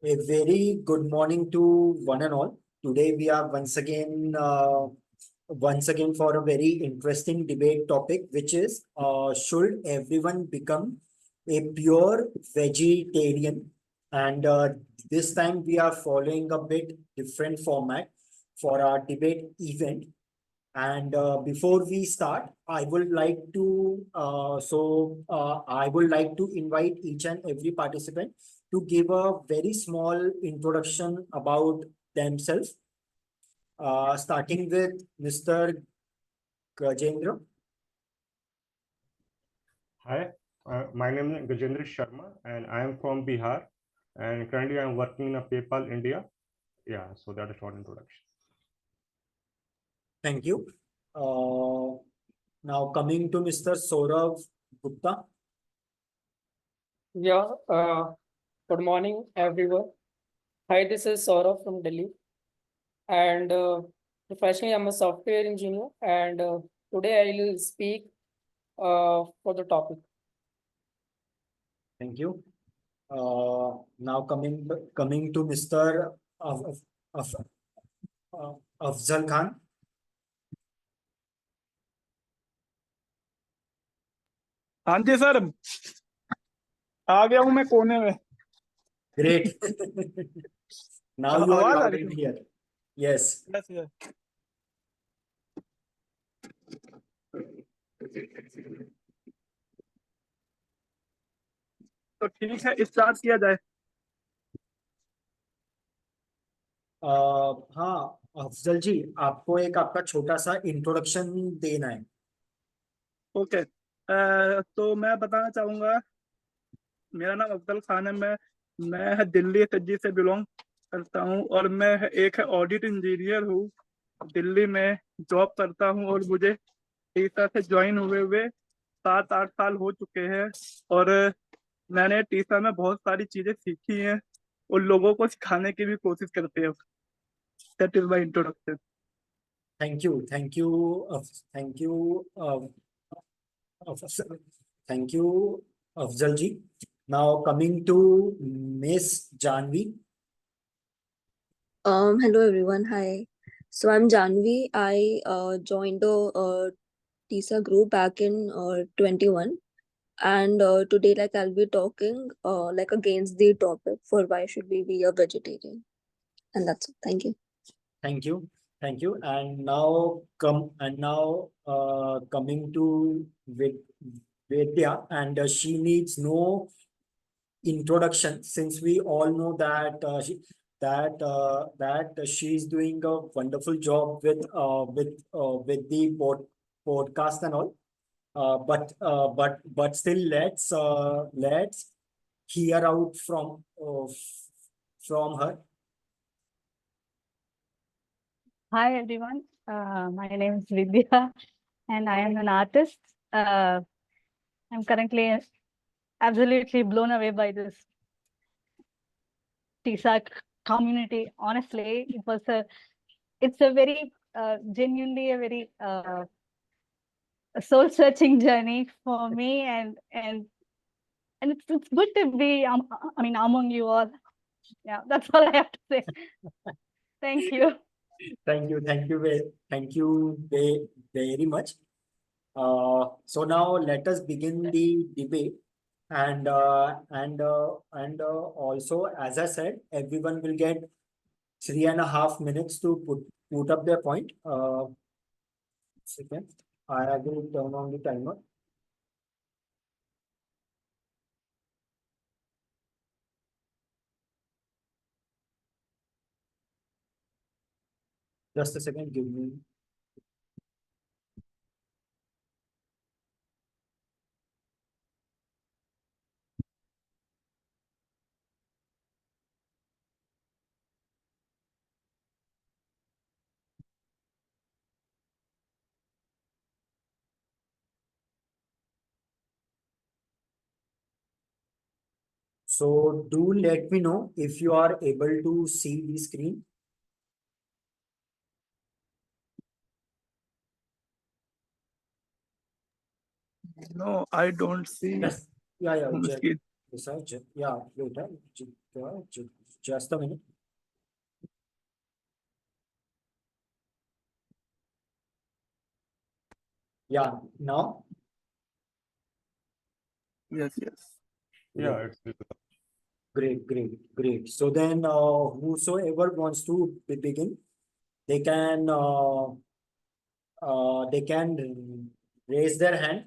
A very good morning to one and all. Today we are once again for a very interesting debate topic, which is should everyone become a pure vegetarian? And this time we are following a bit different format for our debate event. And before we start, I would like to invite each and every participant to give a very small introduction about themselves, starting with Mr. Gajendra. Hi, my name is Gajendra Sharma and I am from Bihar and currently I am working in a PayPal India. Yeah, so that is short introduction. Thank you. Now coming to Mr. Saurav Gupta. Yeah, good morning, everyone. Hi, this is Saurabh from Delhi, and professionally, I'm a software engineer, and today I will speak for the topic. Thank you. Now coming to Mr. Af- Af- Afzal Khan. हाँ जी sir, आ गया हूँ मैं कोने में। Great. Now you are आवाज आ loud रही and है? clear. Yes. Yes, yes. तो ठीक है, स्टार्ट किया जाए। हाँ अफजल जी, आपको एक आपका छोटा सा इंट्रोडक्शन देना है। ओके, तो मैं बताना चाहूँगा, मेरा नाम अफजल खान है। मैं दिल्ली से बिलोंग करता हूँ और मैं एक ऑडिट इंजीनियर हूँ। दिल्ली में जॉब करता हूँ और मुझे टीसा से ज्वाइन हुए 7-8 साल हो चुके हैं और मैंने टीसा में बहुत सारी चीजें सीखी हैं और लोगों को सिखाने की भी कोशिश करते हैं। That is my introduction. Thank you. Thank you. Thank you, Afzal ji. Now coming to Miss Janvi. Hello everyone. Hi. So I'm Janvi. I joined the TISA group back in 21, and today I'll be talking against the topic for why should we be a vegetarian, and that's it. Thank you. Thank you. Thank you. And now coming to Vedya, and she needs no introduction since we all know that she is doing a wonderful job with the podcast and all. But still, let's hear out from her. Hi everyone, my name is Vidya and I am an artist. I'm currently absolutely blown away by this TISA community. Honestly, it's a very genuinely a very soul-searching journey for me, and it's good to be among you all. Yeah, that's all I have to say. Thank you. Thank you very much. So now let us begin the debate, and also, as I said, everyone will get 3.5 minutes to put up their point. Second, I will turn on the timer. Just a second, give me. So do let me know if you are able to see the screen. No, I don't see. Yes. Yeah. on the screen. Yes, yeah. Wait. Just a minute. Yeah, now. Yes, yes. Yeah, Great. So then, whosoever wants to begin, they can raise their hand.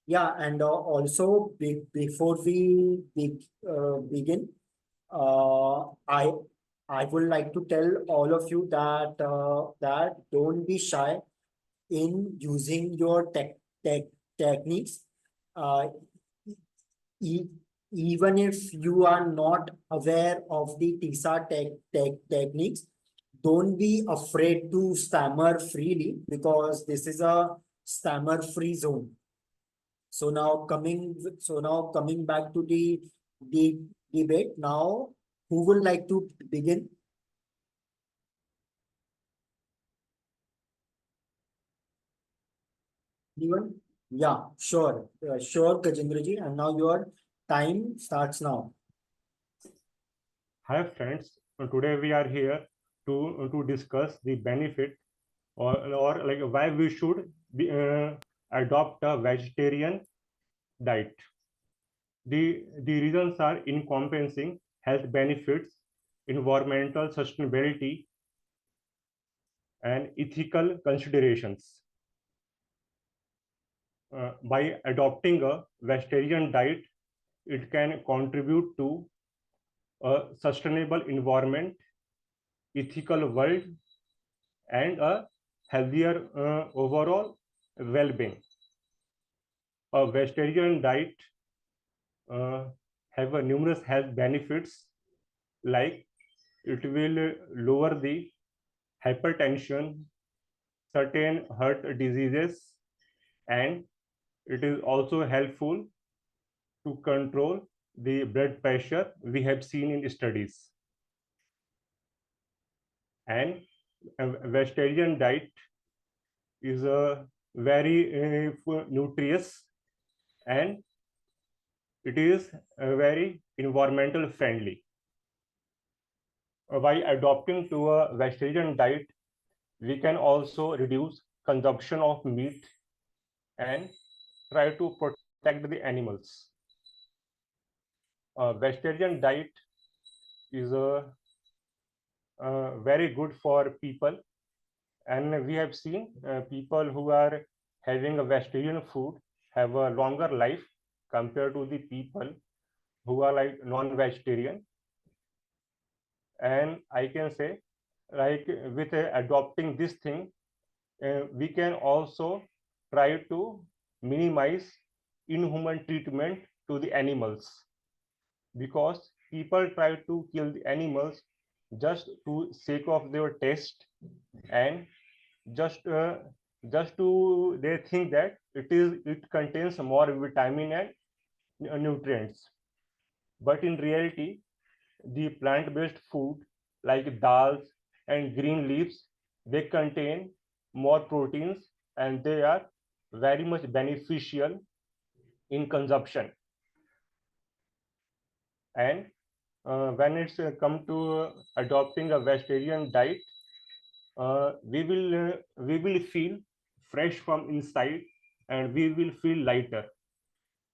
Yeah, and also before we begin, I would like to tell all of you that that don't be shy in using your techniques. Uh, e- Even if you are not aware of the TISA techniques, don't be afraid to stammer freely because this is a stammer free zone. So now coming back to the debate. Now, who would like to begin? Anyone? Yeah, sure, Gajendraji. And now your time starts now. Hi friends, today we are here to discuss the benefit or like why we should adopt a vegetarian diet. The reasons are encompassing health benefits, environmental sustainability, and ethical considerations. By adopting a vegetarian diet, it can contribute to a sustainable environment, ethical world, and a healthier overall well-being. A vegetarian diet have a numerous health benefits, like it will lower the hypertension, certain heart diseases, and it is also helpful to control the blood pressure we have seen in studies. And a vegetarian diet is a very nutritious, and it is very environmental friendly. By adopting to a vegetarian diet, we can also reduce consumption of meat and try to protect the animals. A vegetarian diet is very good for people, and we have seen people who are having a vegetarian food have a longer life compared to the people who are like non-vegetarian. And I can say, like with adopting this thing, we can also try to minimize inhuman treatment to the animals, because people try to kill the animals just to sake of their taste, and just just to they think that it contains more vitamin and nutrients. But in reality, the plant-based food like dals and green leaves, they contain more proteins, and they are very much beneficial in consumption. And when it's come to adopting a vegetarian diet, we will feel fresh from inside, and we will feel lighter.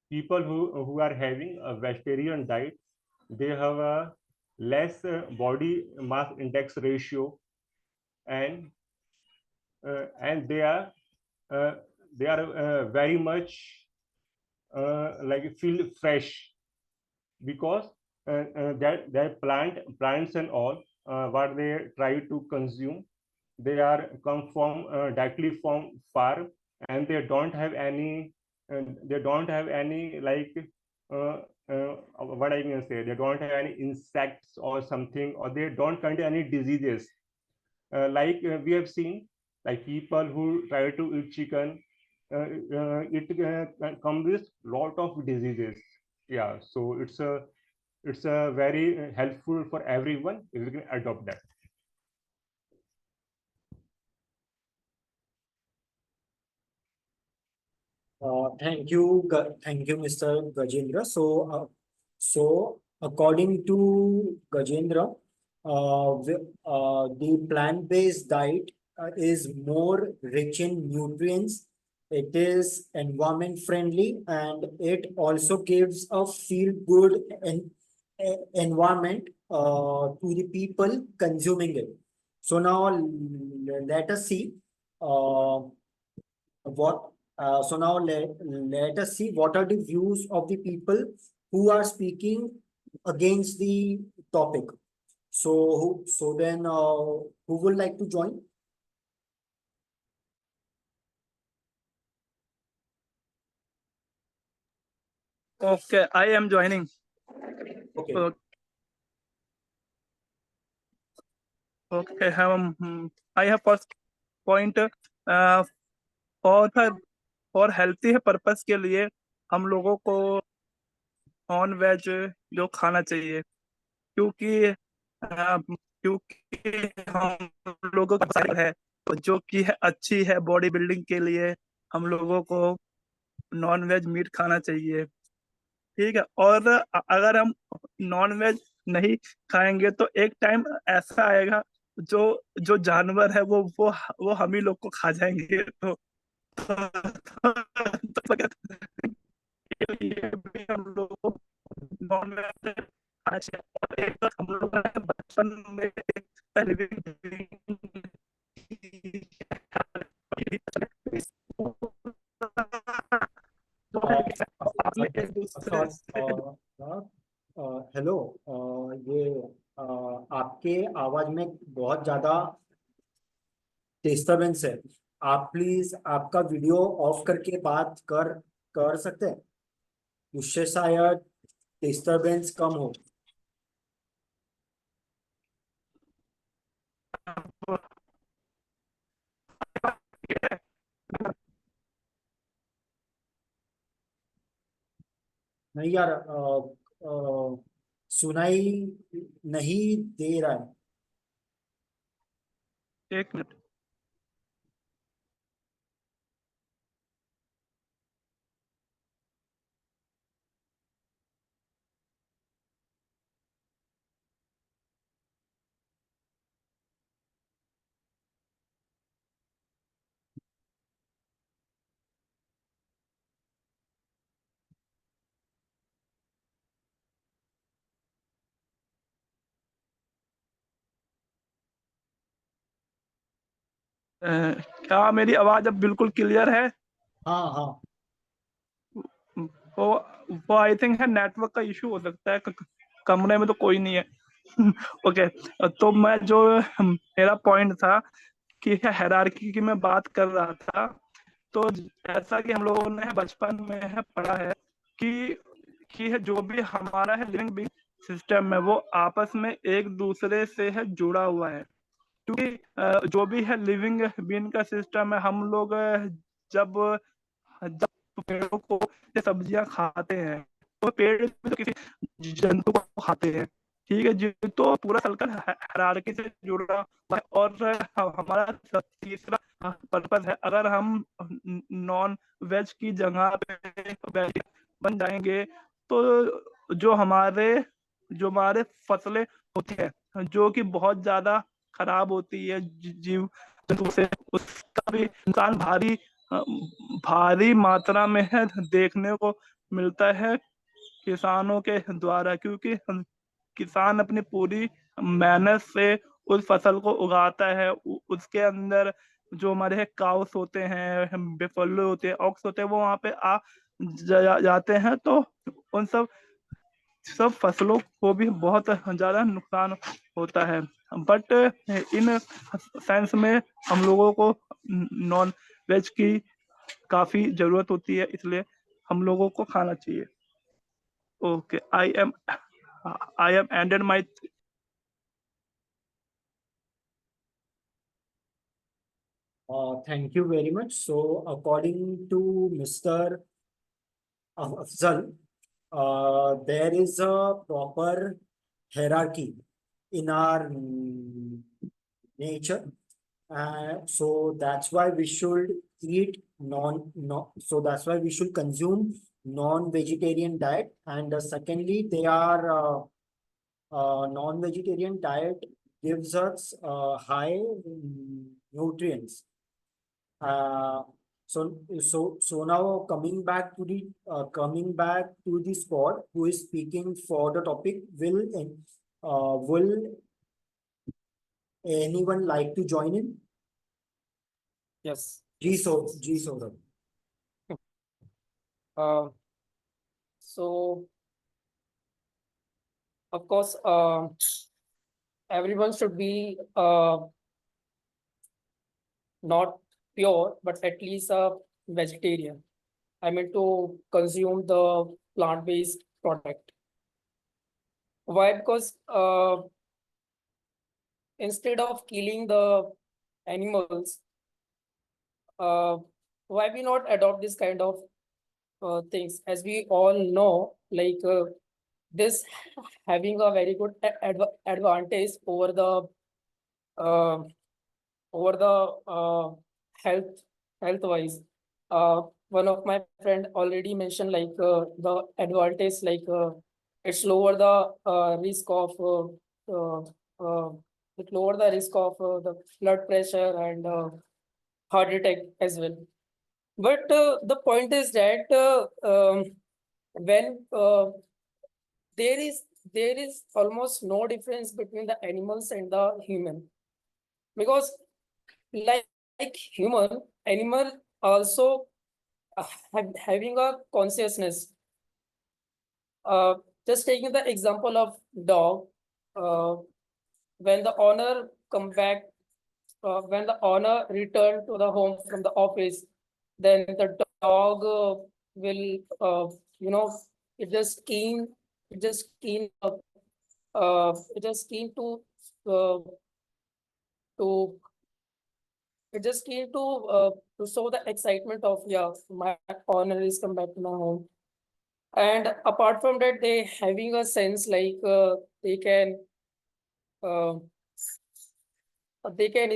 People who are having a vegetarian diet, they have a less body mass index ratio, and uh, they are very much like feel fresh, because that plants and all what they try to consume, they are come from directly from farm, and they don't have any like what I can say, they don't have any insects or something, or they don't contain any diseases. Like we have seen, like people who try to eat chicken, it comes with lot of diseases. Yeah, so it's a very helpful for everyone if we can adopt that. Thank you, Mr. Gajendra. So According to Gajendra, the plant-based diet is more rich in nutrients. It is environment friendly and it also gives a feel good environment to the people consuming it. So now let us see what so now let us see what are the views of the people who are speaking against the topic. So then who would like to join? Okay, I am joining. Okay. Okay, I have first point और healthy purpose के लिए हम लोगों को non veg जो खाना चाहिए, क्योंकि हम लोगों का है जो कि है अच्छी है बॉडी बिल्डिंग के लिए, हम लोगों को नॉन वेज मीट खाना चाहिए, ठीक है। और अगर हम नॉन वेज नहीं खाएंगे तो एक टाइम ऐसा आएगा जो जो जानवर है वो हम ही लोग को खा जाएंगे। के लिए भी हम लोग को नॉन वेज खाना चाहिए। और एक बार हम लोग ने बचपन में पहले एक दूसरे से हेलो ये आपके आवाज में बहुत ज्यादा डिस्टरबेंस है। आप प्लीज आपका वीडियो ऑफ करके बात कर सकते हैं, उससे शायद डिस्टरबेंस कम हो। नहीं यार सुनाई नहीं दे रहा है। एक मिनट। क्या मेरी आवाज अब बिल्कुल क्लियर है? हाँ हाँ वो वो आई थिंक है नेटवर्क का इशू हो सकता है, कमरे में तो कोई नहीं है। ओके, तो मैं जो मेरा पॉइंट था कि हायरार्की की मैं बात कर रहा था, तो जैसा कि हम लोगों ने बचपन में है पढ़ा है कि है जो भी हमारा है लिविंग बीइंग सिस्टम है वो आपस में एक दूसरे से है जुड़ा हुआ है, क्योंकि जो भी है लिविंग बीइंग का सिस्टम है, हम लोग जब जब पेड़ों को सब्जियां खाते हैं तो पेड़ भी तो किसी जंतु को खाते हैं, ठीक है जी। तो पूरा सर्कल हायरार्की से जुड़ा हुआ है। और हमारा तीसरा पर्पस है, अगर हम नॉन वेज की जगह पे वेज बन जाएंगे तो जो हमारे फसलें होती है जो कि बहुत ज्यादा खराब होती है जीव जंतु से, उसका भी नुकसान भारी मात्रा में है देखने को मिलता है किसानों के द्वारा, क्योंकि किसान अपनी पूरी मेहनत से उस फसल को उगाता है। उसके अंदर जो हमारे काउस होते हैं, बेफलो होते हैं, ऑक्स होते हैं, वो वहां पे जाते हैं, तो उन सब फसलों को भी बहुत ज्यादा नुकसान होता है। बट इन सेंस में हम लोगों को नॉन वेज की काफी जरूरत होती है, इसलिए हम लोगों को खाना चाहिए। Okay, I am ended my thank you very much. So according to Mr. Afzal, there is a proper hierarchy in our nature. So that's why we should eat so that's why we should consume non-vegetarian diet, and secondly, they are non-vegetarian diet gives us high nutrients. So now coming back to the spot, who is speaking for the topic? Will anyone like to join in? Yes. G Saurabh. Uh, so of course, everyone should be not pure, but at least a vegetarian. I mean to consume the plant-based product. Why? Because instead of killing the animals, why we not adopt this kind of things? As we all know, like this having a very good advantage over the uh, health wise. One of my friend already mentioned like the advantage, like it's lower the risk of uh, it lower the risk of the blood pressure and heart attack as well. But the point is that when there is almost no difference between the animals and the human, because like human, animal also having a consciousness. Just taking the example of dog, uh, when the owner come back, when the owner return to the home from the office, then the dog will, you know, it just keen, it just keen, it just keen uh, to it just keen to show the excitement of, yeah, my owner is come back to my home. And apart from that, they having a sense like uh, they can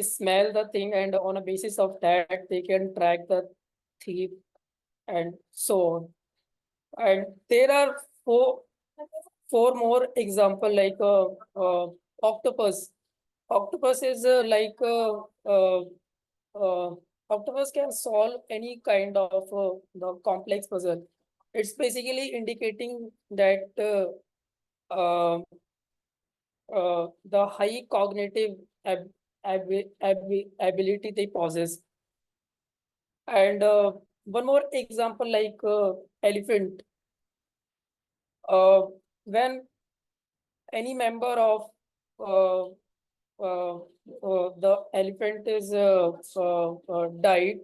smell the thing, and on a basis of that they can track the thief and so on. And there are four more example, like octopus. Octopus is uh, octopus can solve any kind of the complex puzzle. It's basically indicating that the high cognitive ab ability they possess. And one more example, like elephant. When any member of uh, the elephant is died,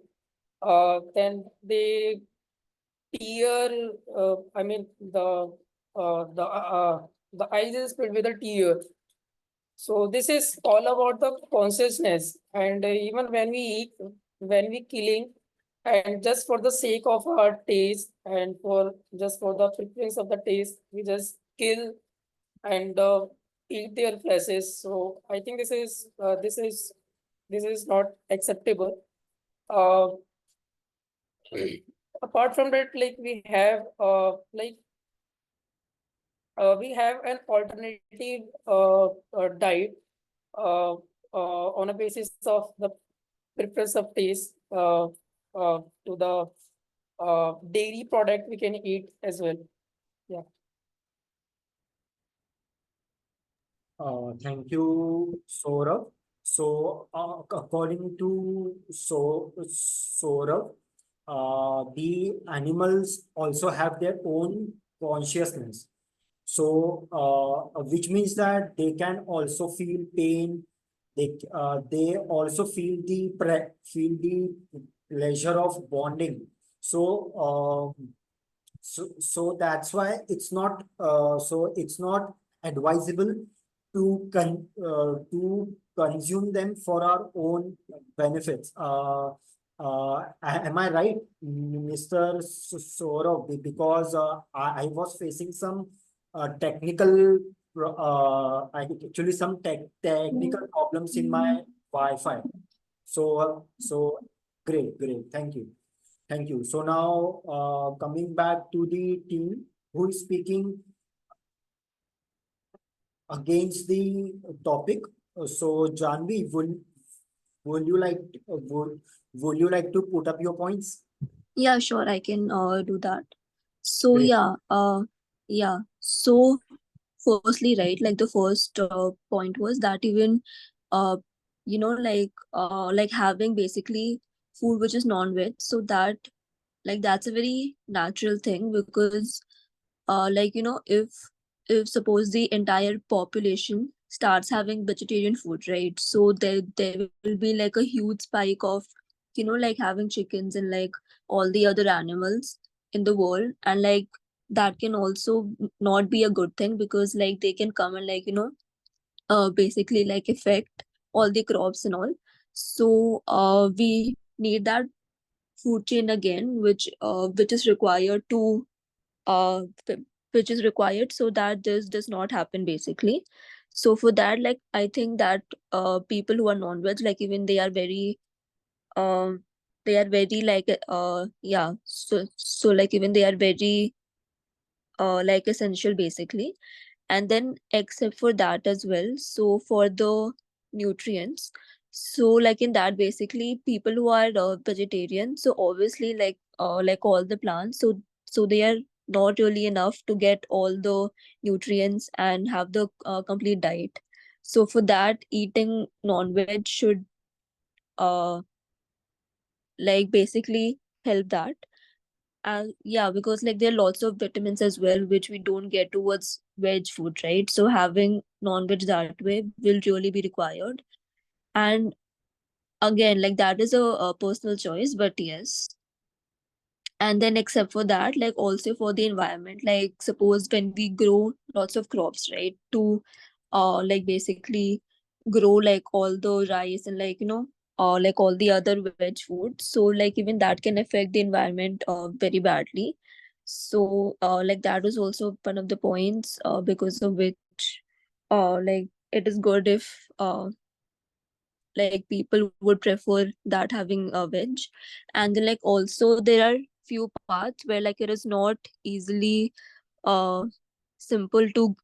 then they tear. I mean uh, the uh, the eyes is filled with a tear. So this is all about the consciousness, and even when we eat, when we killing, and just for the sake of our taste and for just for the preference of the taste, we just kill and eat their fleshes. So I think this is not acceptable. Uh, Apart from that, like we have an alternative diet on a basis of the preference of taste to the dairy product we can eat as well. Yeah. Thank you, Saurabh. So, according to Saurabh, the animals also have their own consciousness. So, which means that they can also feel pain. They also feel the pleasure of bonding. So that's why it's not advisable to consume them for our own benefits. Am I right, Mr. Saurabh? Because I was facing some technical actually some technical problems in my Wi-Fi. So great, thank you. Thank you. So now, coming back to the team who is speaking against the topic. So Janvi, would you like would you like to put up your points? Yeah, sure, I can do that. So Great. yeah. So firstly, right, like the first point was that even like having basically food which is non-veg, so that like that's a very natural thing because like if suppose the entire population starts having vegetarian food, right, so there will be like a huge spike of like having chickens and like all the other animals in the world, and like that can also not be a good thing because like they can come and like basically like affect all the crops and all. So we need that food chain again, which is required to uh f- which is required so that this does not happen basically. So for that, like I think that people who are non-veg, like even um they are very like yeah, so like even they are very like essential basically. And then except for that as well, so for the nutrients, so like in that basically people who are vegetarian, so obviously like all the plants, so they are not really enough to get all the nutrients and have the complete diet. So for that, eating non-veg should uh like basically help that. And yeah, because like there are lots of vitamins as well which we don't get towards veg food, right? So having non-veg that way will really be required. And again, like that is a personal choice, but yes. And then except for that, like also for the environment, like suppose when we grow lots of crops, right, to like basically grow like all the rice and like like all the other veg food, so like even that can affect the environment very badly. So like that is also one of the points because of which like it is good if like people would prefer that having a veg. And then like also there are few parts where like it is not easily uh simple to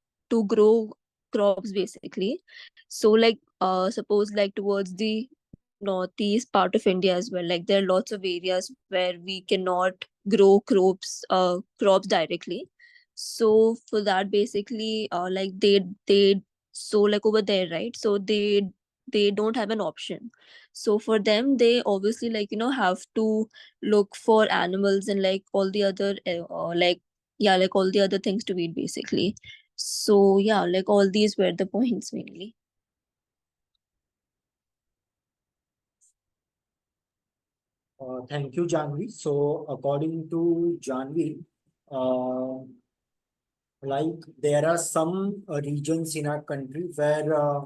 grow crops basically. So like suppose like towards the northeast part of India as well, like there are lots of areas where we cannot grow crops directly. So for that basically like they so like over there, right, so they don't have an option. So for them, they obviously like have to look for animals and like all the other like yeah, like all the other things to eat basically. So yeah, like all these were the points mainly. Thank you, Janvi. So according to Janvi, uh, like there are some regions in our country where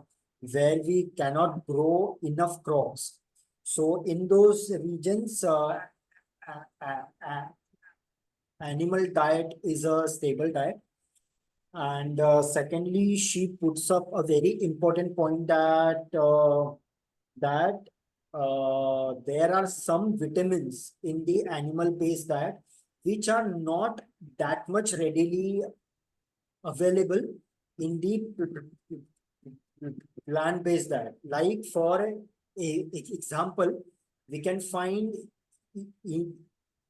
we cannot grow enough crops. So in those regions, animal diet is a stable diet. And secondly, she puts up a very important point that there are some vitamins in the animal-based diet which are not that much readily available in the plant-based diet. Like for example, we can find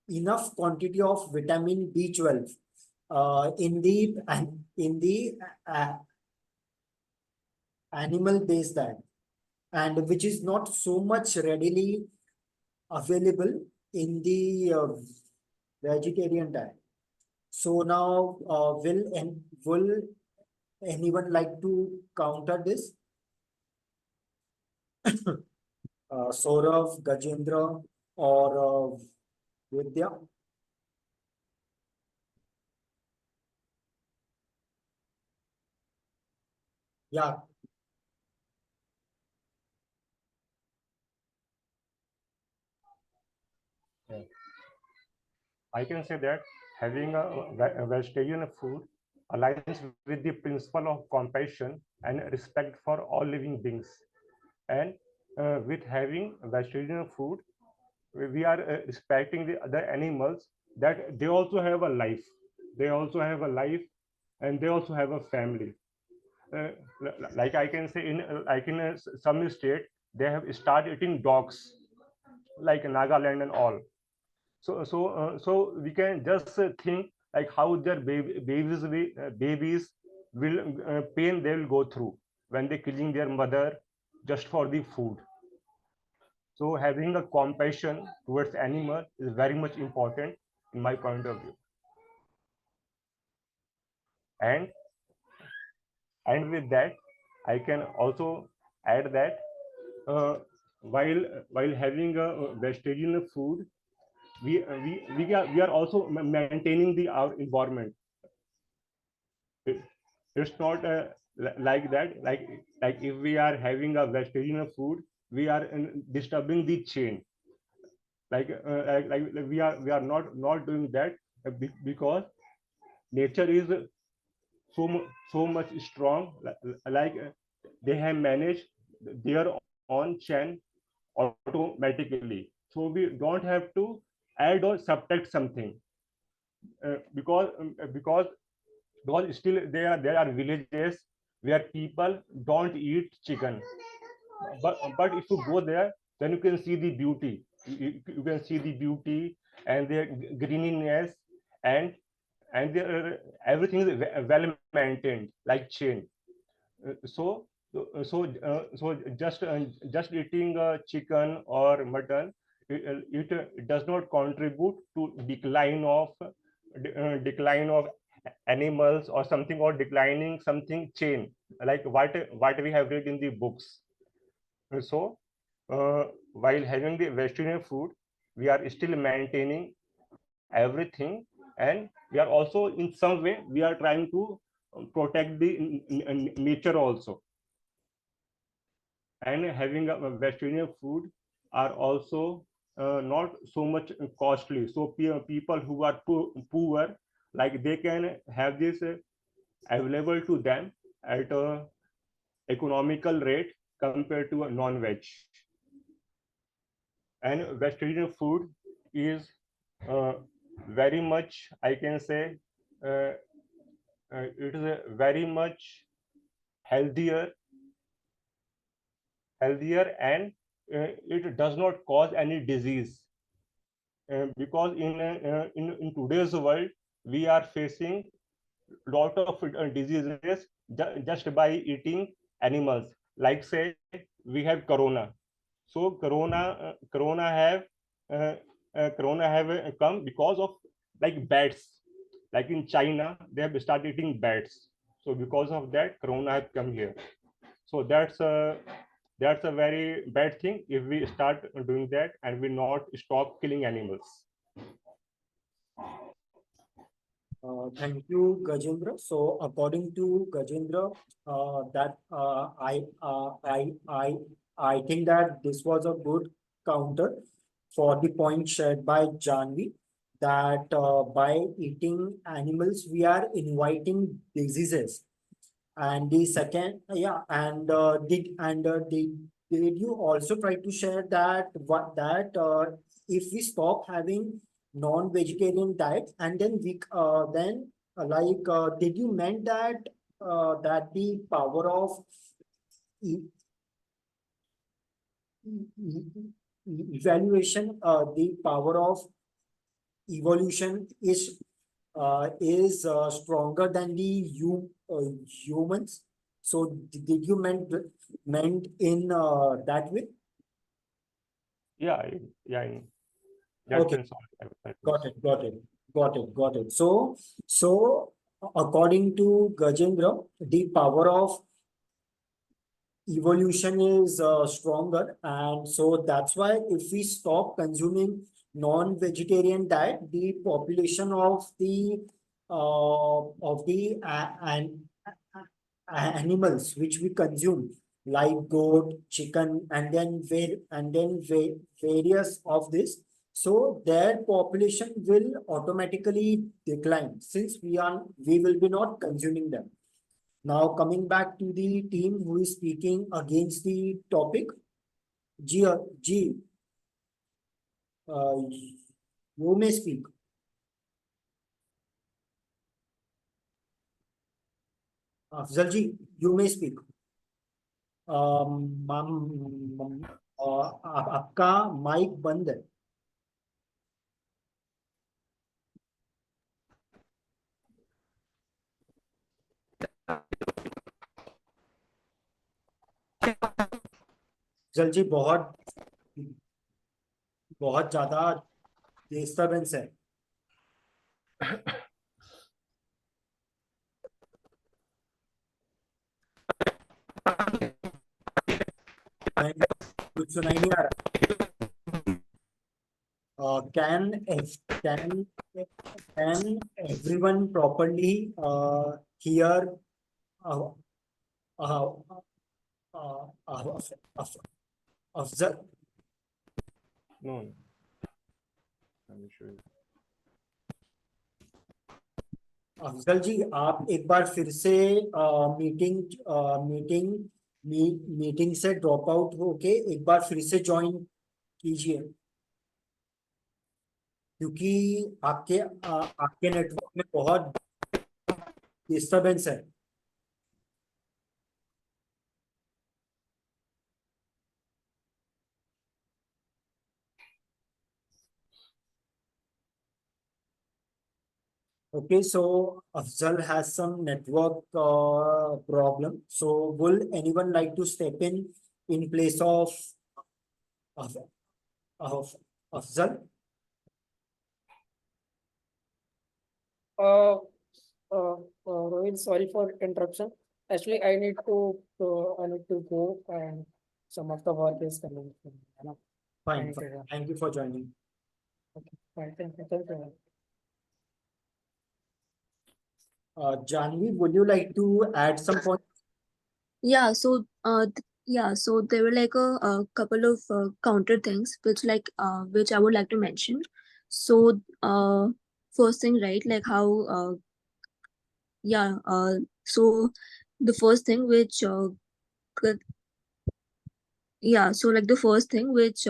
enough quantity of vitamin B12 in the uh, animal-based diet, and which is not so much readily available in the vegetarian diet. So now, will anyone like to counter this? Saurav, Gajendra, or Vidya? Yeah. I can say that having a vegetarian food aligns with the principle of compassion and respect for all living beings. And with having vegetarian food, we are respecting the other animals, that they also have a life. They also have a life, and they also have a family. Like I can say, in some state, they have started eating dogs, like Nagaland and all. So we can just think like how their babies will pain they will go through when they killing their mother just for the food. So having a compassion towards animal is very much important in my point of view. And with that, I can also add that uh, while having a vegetarian food, we are also maintaining the our environment. It's not like that. Like if we are having a vegetarian food, we are disturbing the chain. Like we are not doing that because nature is so much strong. Like they have managed their own chain automatically. So we don't have to add or subtract something because still there are villages where people don't eat chicken, but if you go there, then you can see the beauty. You can see the beauty and their greeniness, and everything is well maintained, like chain. So just eating chicken or mutton, it does not contribute to decline of animals or something, or declining something chain, like what we have read in the books. So while having the vegetarian food, we are still maintaining everything, and we are also in some way we are trying to protect the nature also. And having a vegetarian food are also not so much costly. So people who are poor, like they can have this available to them at a economical rate compared to a non-veg. And vegetarian food is uh, very much, I can say, uh, it is a very much healthier and it does not cause any disease, because in today's world we are facing lot of diseases just by eating animals. Like say we have corona. So corona have come because of like bats. Like in China they have started eating bats, so because of that corona have come here. So that's a very bad thing if we start doing that and we not stop killing animals. Thank you, Gajendra. So, according to Gajendra, that I think that this was a good counter for the point shared by Janvi, that by eating animals we are inviting diseases. And the second, yeah, and did you also try to share that if we stop having non-vegetarian diet, and then did you meant that the power of e- evaluation, the power of evolution is stronger than the humans? So did you meant in that way? Yeah, yeah, in that Okay. sense. Got it. So according to Gajendra, the power of evolution is stronger, and so that's why if we stop consuming non-vegetarian diet, the population of the animals which we consume, like goat, chicken, and then various of this, so their population will automatically decline, since we will be not consuming them. Now, coming back to the team who is speaking against the topic, G, you may speak. Afzal ji, you may speak. आपका mic बंद है. अफजल जी, बहुत बहुत ज्यादा disturbance है. कुछ सुनाई नहीं आ रहा. Can everyone properly hear uh, uh, Afzal? No. Let me show you. Afzal जी, आप एक बार फिर से मीटिंग से ड्रॉप आउट होके एक बार फिर से ज्वाइन कीजिए, क्योंकि आपके नेटवर्क में बहुत डिस्टरबेंस है. Okay, so Afzal has some network problem. So will anyone like to step in place of, of Afzal? Rohit, sorry for interruption. Actually, I need to go, and some of the work is coming. Fine, Thank you. thank you for joining. Okay, fine. Thank you. Janvi, would you like to add some points? Yeah, so so there were like a couple of counter things which I would like to mention. So first thing, right, like how so the first thing which could- so like the first thing which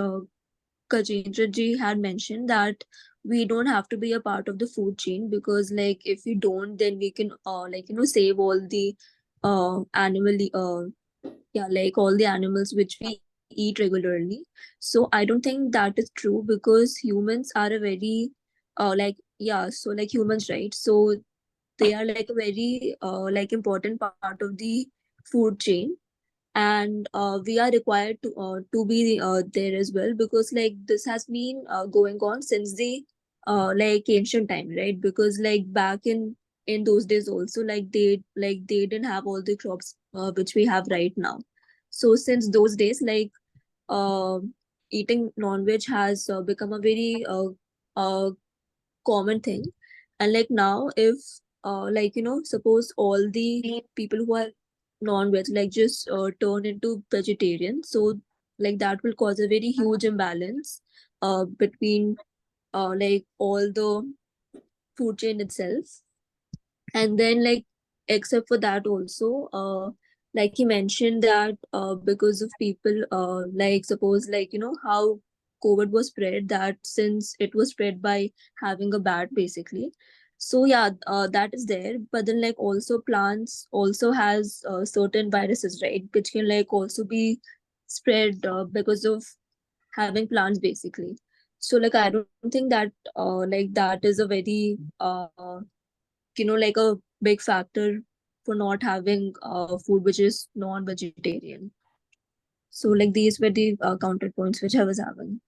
Kajendra ji had mentioned, that we don't have to be a part of the food chain, because like if we don't, then we can save all the like all the animals which we eat regularly. So I don't think that is true, because humans are a very so like humans, right? So they are like a very like important part of the food chain, and we are required to be there as well, because like this has been going on since the like ancient time, right? Because like back in those days also, like they didn't have all the crops which we have right now. So since those days, like uh, eating non-veg has become a very common thing. And like now, if suppose all the people who are non-veg like just turn into vegetarian, so like that will cause a very huge imbalance between like all the food chain itself. And then like except for that also, like he mentioned that because of people like suppose like how COVID was spread, that since it was spread by having a bat basically. So yeah, that is there. But then like also plants also has certain viruses, right, which can like also be spread because of having plants basically. So like I don't think that like that is a very like a big factor for not having food which is non-vegetarian. So like these were the counterpoints which I was having.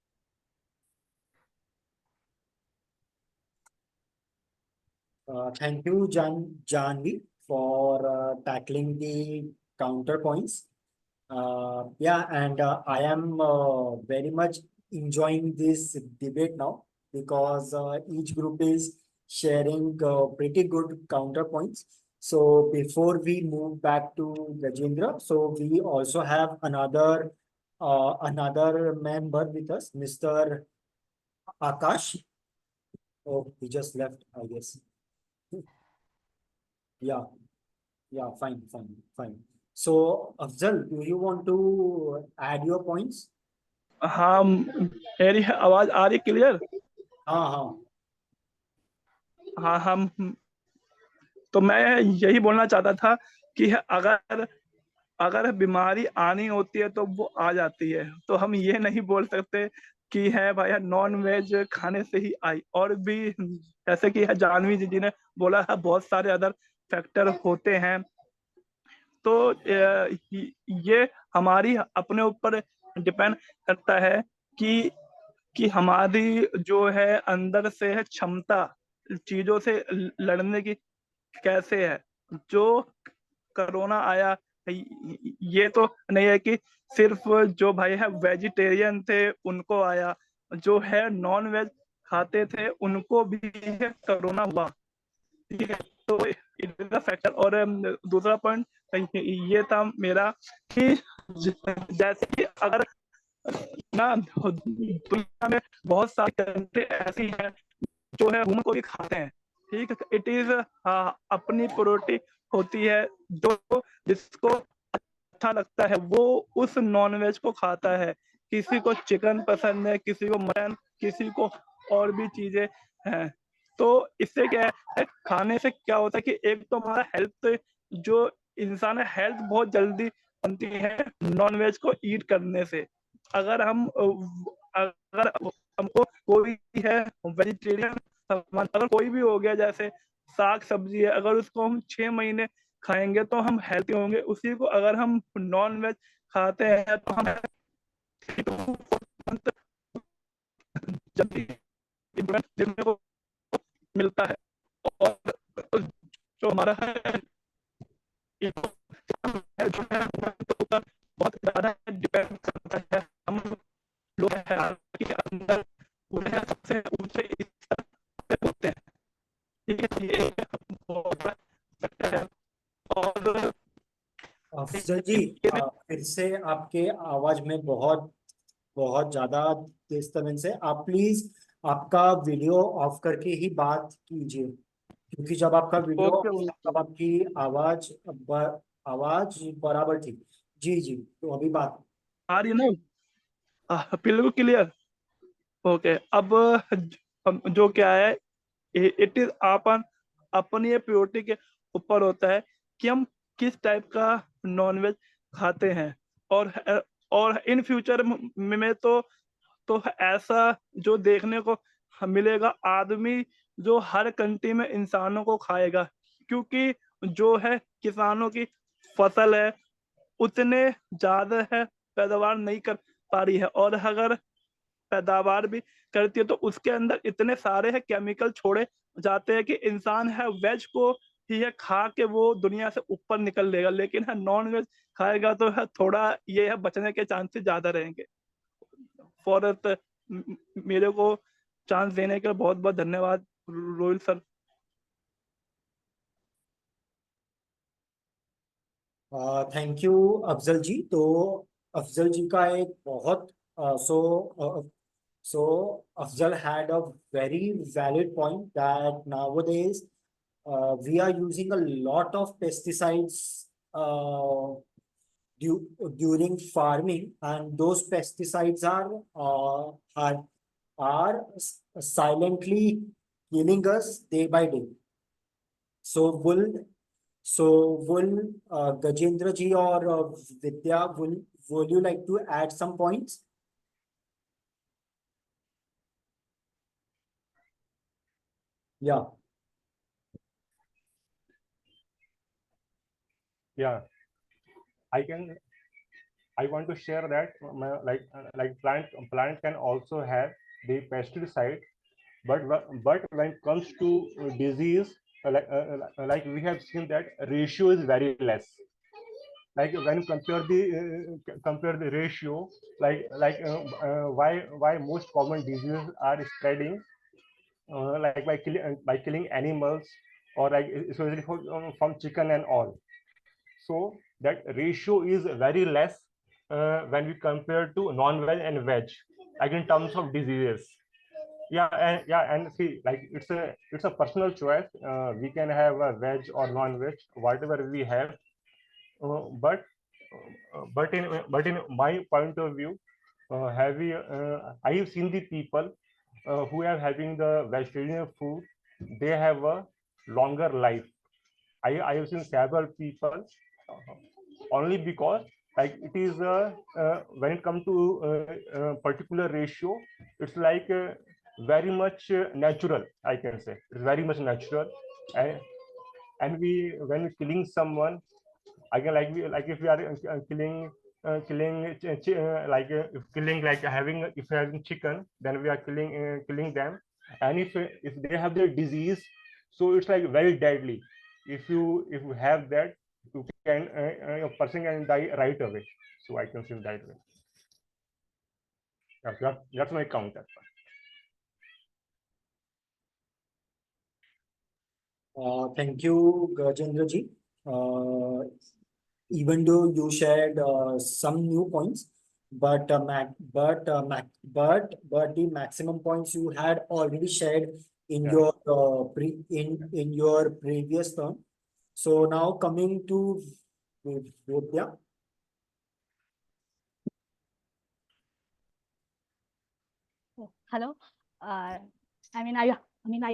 Thank you, Janvi, for tackling the counterpoints. Yeah, and I am very much enjoying this debate now, because each group is sharing pretty good counterpoints. So before we move back to Rajendra, so we also have another member with us, Mr. Akash. Oh, he just left, I guess. Yeah, yeah, fine. So, Afzal, do you want to add your points? हाँ, मेरी आवाज आ रही clear? हाँ हाँ। हाँ, हम तो मैं यही बोलना चाहता था कि अगर अगर बीमारी आनी होती है तो वो आ जाती है, तो हम ये नहीं बोल सकते कि है भाई नॉन वेज खाने से ही आई। और भी जैसे कि है जानवी जी ने बोला है, बहुत सारे अदर फैक्टर होते हैं। तो ये हमारी अपने ऊपर डिपेंड करता है कि हमारी जो है अंदर से है क्षमता चीजों से लड़ने की कैसे है। जो कोरोना आया, ये तो नहीं है कि सिर्फ जो भाई है वेजिटेरियन थे उनको आया, जो है नॉन वेज खाते थे उनको भी है कोरोना हुआ। ठीक है, तो इट इज फैक्टर। और दूसरा पॉइंट ये था मेरा कि जैसे कि अगर ना दुनिया में बहुत सारी कंट्री ऐसी हैं जो है ह्यूमन को भी खाते हैं। ठीक है, इट इज अपनी प्रायोरिटी होती है। जो जिसको अच्छा लगता है वो उस नॉन वेज को खाता है। किसी को चिकन पसंद है, किसी को मटन, किसी को और भी चीजें हैं। तो इससे क्या है, खाने से क्या होता है कि एक तो हमारा हेल्थ, जो इंसान है हेल्थ बहुत जल्दी बनती है नॉन वेज को ईट करने से। अगर अगर हमको कोई है वेजिटेरियन सामान, अगर कोई भी हो गया जैसे साग सब्जी है, अगर उसको हम 6 महीने खाएंगे तो हम हेल्थी होंगे। उसी को अगर हम नॉन वेज खाते हैं तो हम जल्दी इम्प्रूवमेंट देखने को मिलता है। और जो हमारा है जो है बहुत ज्यादा डिपेंड करता है। हम लोग के अंदर पूरे सबसे ऊंचे स्तर पे होते हैं। ठीक है, ये बहुत बड़ा फैक्टर है। और अफजल जी, फिर से आपके आवाज में बहुत बहुत ज्यादा डिस्टर्बेंस है। आप प्लीज आपका वीडियो ऑफ करके ही बात कीजिए, क्योंकि जब आपका वीडियो ओके, ऑफ था तब आपकी आवाज बराबर थी। जी जी, तो अभी बात। आ रही है ना? बिल्कुल क्लियर। ओके, अब जो क्या है, इट इज अपन अपनी प्योरिटी के ऊपर होता है कि हम किस टाइप का नॉनवेज खाते हैं। और इन फ्यूचर में तो ऐसा जो देखने को मिलेगा, आदमी जो हर कंट्री में इंसानों को खाएगा, क्योंकि जो है किसानों की फसल है उतने ज्यादा है पैदावार नहीं कर पा रही है। और अगर पैदावार भी करती है तो उसके अंदर इतने सारे है केमिकल छोड़े जाते हैं कि इंसान है वेज को ही है खा के वो दुनिया से ऊपर निकल लेगा, लेकिन है नॉन वेज खाएगा तो है थोड़ा ये है बचने के चांसेस ज्यादा रहेंगे। फॉर मेरे को चांस देने के लिए बहुत बहुत धन्यवाद Rohil sir. Thank you Afzal ji. तो अफजल जी का एक बहुत सो Afzal had a very valid point that nowadays we are using a lot of pesticides uh, during farming, and those pesticides silently killing us day by day. So will Gajendra ji or Vidya, will you like to add some points? Yeah. Yeah, I can. I want to share that like plant can also have the pesticide, but when it comes to disease, like we have seen that ratio is very less. Like when you compare the ratio, why most common diseases are spreading, like by killing animals, or like especially from chicken and all. So that ratio is very less when we compare to non-veg and veg, like in terms of diseases. And see, like it's a personal choice. We can have a veg or non-veg, whatever we have. But in my point of view, I have seen the people who are having the vegetarian food, they have a longer life. I have seen several people only because like it is when it comes to particular ratio, it's like very much natural. I can say it's very much natural, and we when we're killing someone, again like if we are killing like having if you're having chicken, then we are killing them, and if they have the disease, so it's like very deadly. If you have that, you can a person can die right away. So I can say that way. That's my counter. Thank you, Gajendra ji. Even though you shared some new points, but the maximum points you had already shared in Yeah. your in your previous term. So now coming to Vidya. Hello. I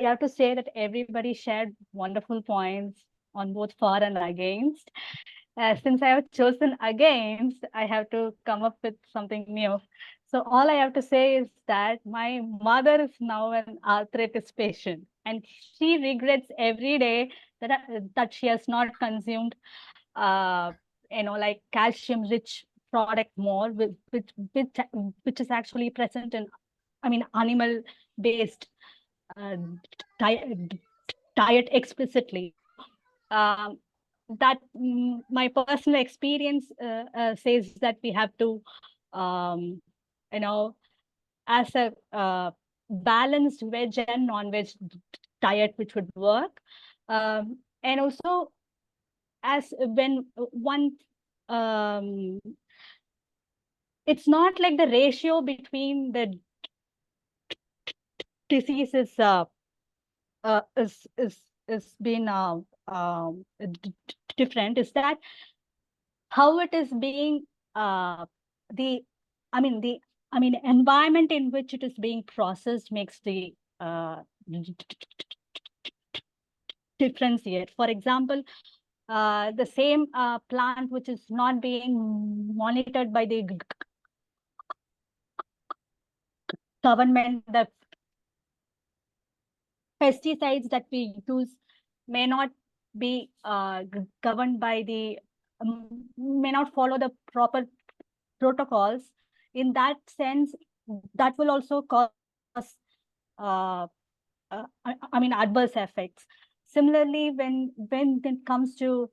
have to say that everybody shared wonderful points on both for and against. Since I have chosen against, I have to come up with something new. So all I have to say is that my mother is now an arthritis patient, and she regrets every day that she has not consumed, like calcium-rich product more, which is actually present in, animal-based diet explicitly. That my personal experience says that we have to, as a balanced veg and non-veg diet, which would work. And also, as when one, it's not like the ratio between the diseases is been different. Is that how it is being the environment in which it is being processed makes the differentiate. For example, the same plant which is not being monitored by the government, the pesticides that we use may not be governed by the, may not follow the proper protocols. In that sense, that will also cause adverse effects. Similarly, when it comes to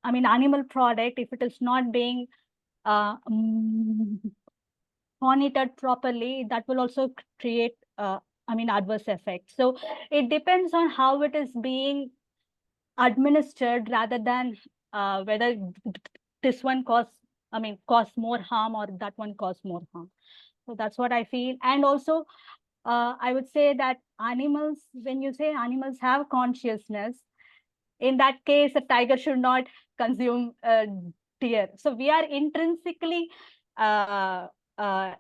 animal product, if it is not being monitored properly, that will also create adverse effects. So it depends on how it is being administered, rather than whether this one cause more harm or that one cause more harm. So that's what I feel. And also, I would say that animals, when you say animals have consciousness, in that case, a tiger should not consume deer. So we are intrinsically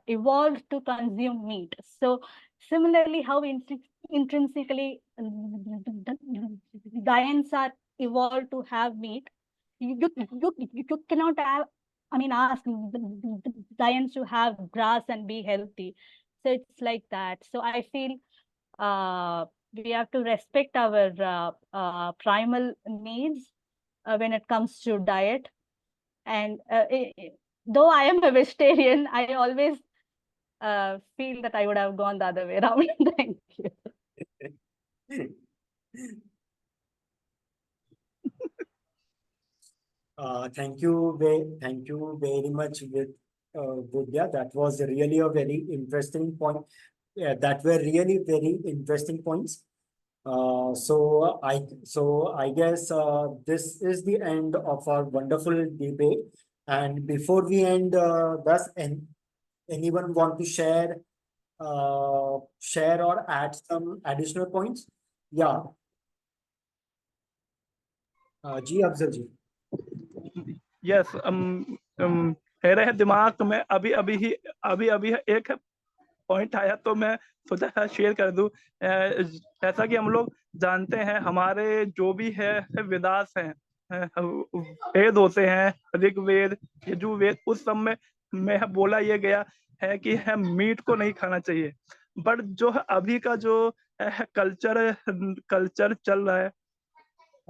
evolved to consume meat. So similarly, how intrinsically lions are evolved to have meat, you cannot have, ask lions to have grass and be healthy. So it's like that. So I feel we have to respect our primal needs when it comes to diet. And though I am a vegetarian, I always feel that I would have gone the other way around. Thank you. Thank you very much, Vidya. That was really a very interesting point. Yeah, that were really very interesting points. So I guess this is the end of our wonderful debate. And before we end, anyone want to share or add some additional points? Yeah. Ji Afzal ji. Yes, मेरे दिमाग में अभी अभी एक point आया, तो मैं सोचा शेयर कर दूं। जैसा कि हम लोग जानते हैं, हमारे जो भी है वेदास हैं, वेद होते हैं, ऋग्वेद, यजुर्वेद, उस सब में बोला ये गया है कि मीट को नहीं खाना चाहिए। बट जो अभी का जो कल्चर चल रहा है,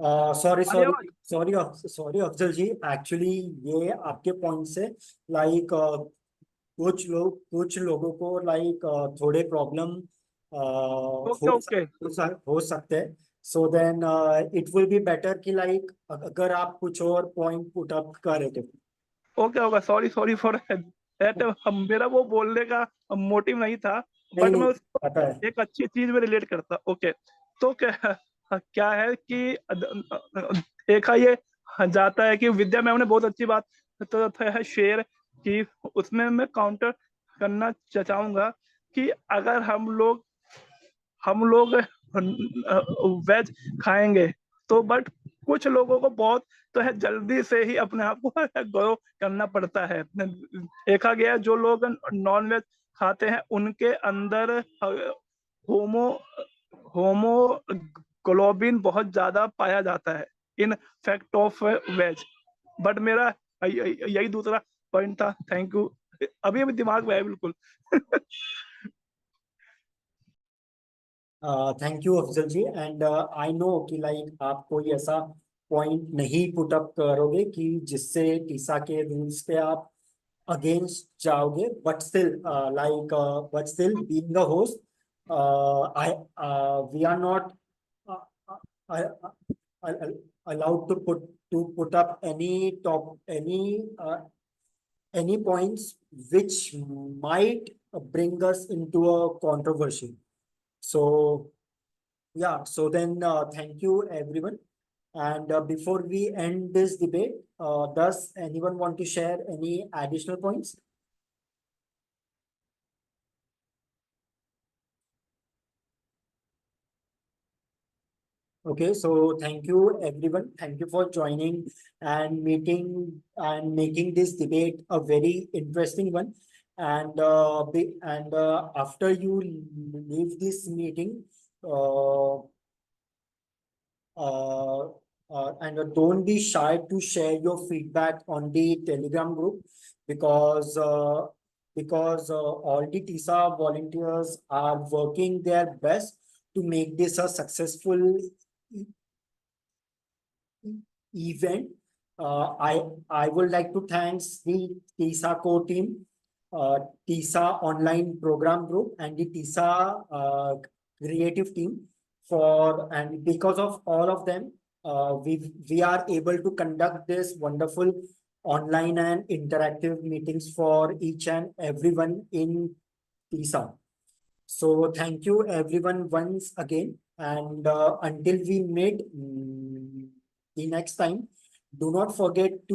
सॉरी आ रही सॉरी आवाज? सॉरी सॉरी अफजल जी, एक्चुअली ये आपके पॉइंट से लाइक कुछ लोगों को लाइक थोड़े प्रॉब्लम ओके ओके हो सकते हैं। So then it will be better कि लाइक अगर आप कुछ और पॉइंट पुट अप करें तो। Okay okay, sorry for that. मेरा वो बोलने का मोटिव नहीं था, नहीं बट नहीं, मैं उसको पता है। एक अच्छी चीज में रिलेट करता। ओके, तो क्या है कि देखा ये जाता है कि विद्या मैम ने बहुत अच्छी बात तो है शेयर की, उसमें मैं काउंटर करना चाहूंगा कि अगर हम लोग वेज खाएंगे, तो बट कुछ लोगों को बहुत तो है जल्दी से ही अपने आप को ग्रो करना पड़ता है। देखा गया जो लोग नॉन वेज खाते हैं, उनके अंदर होमो होमोग्लोबिन बहुत ज्यादा पाया जाता है in fact of veg. But मेरा यही दूसरा पॉइंट था। Thank you. अभी दिमाग में है बिल्कुल। Thank you Afzal ji, and I know कि लाइक आप कोई ऐसा पॉइंट नहीं पुट अप करोगे कि जिससे टीसा के रूल्स पे आप अगेंस्ट जाओगे, but still but still being a host, I we are not allowed to put up any points which might bring us into a controversy. So yeah, so then thank you everyone. And before we end this debate, does anyone want to share any additional points? Okay, so thank you everyone. Thank you for joining and meeting and making this debate a very interesting one. And after you leave this meeting, uh, and don't be shy to share your feedback on the Telegram group, because all the TISA volunteers are working their best to make this a successful event. I would like to thank the TISA core team, TISA online program group, and the TISA creative team and because of all of them, we are able to conduct this wonderful online and interactive meetings for each and everyone in TISA. So thank you everyone once again, and until we meet the next time, do not forget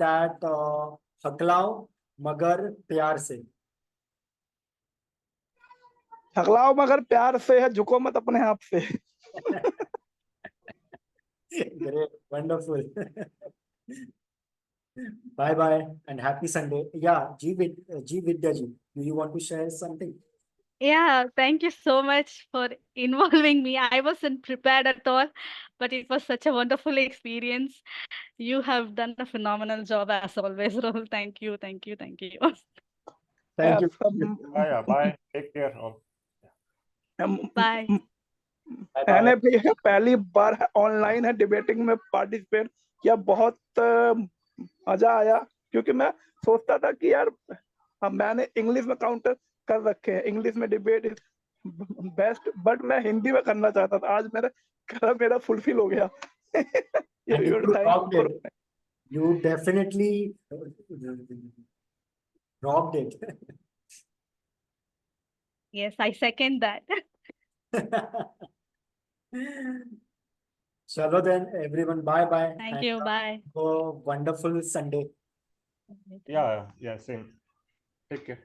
that हकलाओ मगर प्यार से. हकलाओ मगर प्यार से है, झुको मत अपने आप से। Great, wonderful. Bye bye and happy Sunday. Yeah, G Vidya ji, do you want to share something? Yeah, thank you so much for involving me. I wasn't prepared at all, but it was such a wonderful experience. You have done a phenomenal job as always, Rahul. Thank you, thank you, thank you. Thank you. Bye. Take care all. Bye. मैंने भी पहली बार online है debating में participate किया, बहुत मजा आया, क्योंकि मैं सोचता था कि यार मैंने इंग्लिश में काउंटर कर रखे हैं, इंग्लिश में डिबेट इज बेस्ट, बट मैं हिंदी में करना चाहता था। आज मेरा फुलफिल हो गया। And you rocked it. You definitely rocked it. Yes, I second that. Chalo then, everyone. Bye bye. Thank you. Bye. Have a wonderful Sunday. Yeah, same. Take care.